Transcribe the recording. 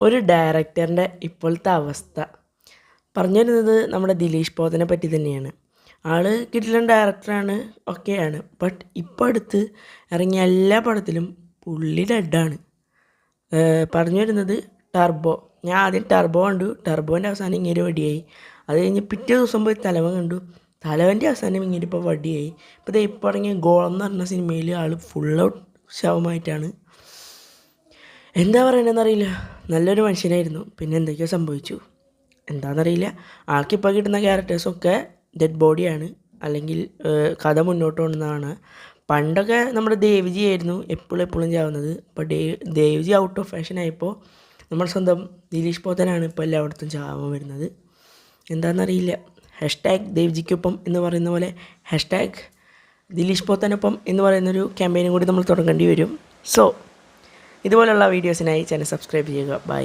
ഒരു ഡയറക്ടറിൻ്റെ ഇപ്പോഴത്തെ അവസ്ഥ പറഞ്ഞു വരുന്നത് നമ്മുടെ ദിലീഷ് പോത്തനെ പറ്റി തന്നെയാണ്. ആൾ കിടിലൻ ഡയറക്ടറാണ്, ഒക്കെയാണ്. ബട്ട് ഇപ്പോൾ അടുത്ത് ഇറങ്ങിയ എല്ലാ പടത്തിലും പുള്ളി ഡെഡാണ്. പറഞ്ഞു വരുന്നത് ടർബോ. ഞാൻ ആദ്യം ടർബോ കണ്ടു. ടർബോൻ്റെ അവസാനം ഇങ്ങനെ വടിയായി. അത് കഴിഞ്ഞ് പിറ്റേ ദിവസം പോയി തലവൻ കണ്ടു. തലവൻ്റെ അവസാനം ഇങ്ങനെ ഇപ്പോൾ വടിയായി. ഇപ്പോൾ ഇറങ്ങിയ ഗോളം എന്ന് പറഞ്ഞ സിനിമയിൽ ആൾ ഫുൾ ഔട്ട് ശവമായിട്ടാണ്. എന്താ പറയണമെന്നറിയില്ല. നല്ലൊരു മനുഷ്യനായിരുന്നു. പിന്നെ എന്തൊക്കെയോ സംഭവിച്ചു, എന്താണെന്നറിയില്ല. ആൾക്കിപ്പോൾ കിട്ടുന്ന ക്യാരക്ടേഴ്സൊക്കെ ഡെഡ് ബോഡിയാണ്, അല്ലെങ്കിൽ കഥ മുന്നോട്ട് കൊണ്ടുവന്നതാണ്. പണ്ടൊക്കെ നമ്മുടെ ദേവ്ജി ആയിരുന്നു എപ്പോഴും ചാവുന്നത്. ഇപ്പോൾ ദേവ്ജി ഔട്ട് ഓഫ് ഫാഷൻ ആയപ്പോൾ നമ്മുടെ സ്വന്തം ദിലീഷ് പോത്തനാണ് ഇപ്പോൾ എല്ലായിടത്തും ചാവാൻ വരുന്നത്. എന്താണെന്നറിയില്ല. ഹാഷ്ടാഗ് ദേവ്ജിക്കൊപ്പം എന്ന് പറയുന്ന പോലെ ഹാഷ്ടാഗ് ദിലീഷ് പോത്തനൊപ്പം എന്ന് പറയുന്നൊരു ക്യാമ്പയിനും കൂടി നമ്മൾ തുടങ്ങേണ്ടി വരും. സോ ഇതുപോലുള്ള വീഡിയോസിനായി ചാനൽ സബ്സ്ക്രൈബ് ചെയ്യുക. ബൈ.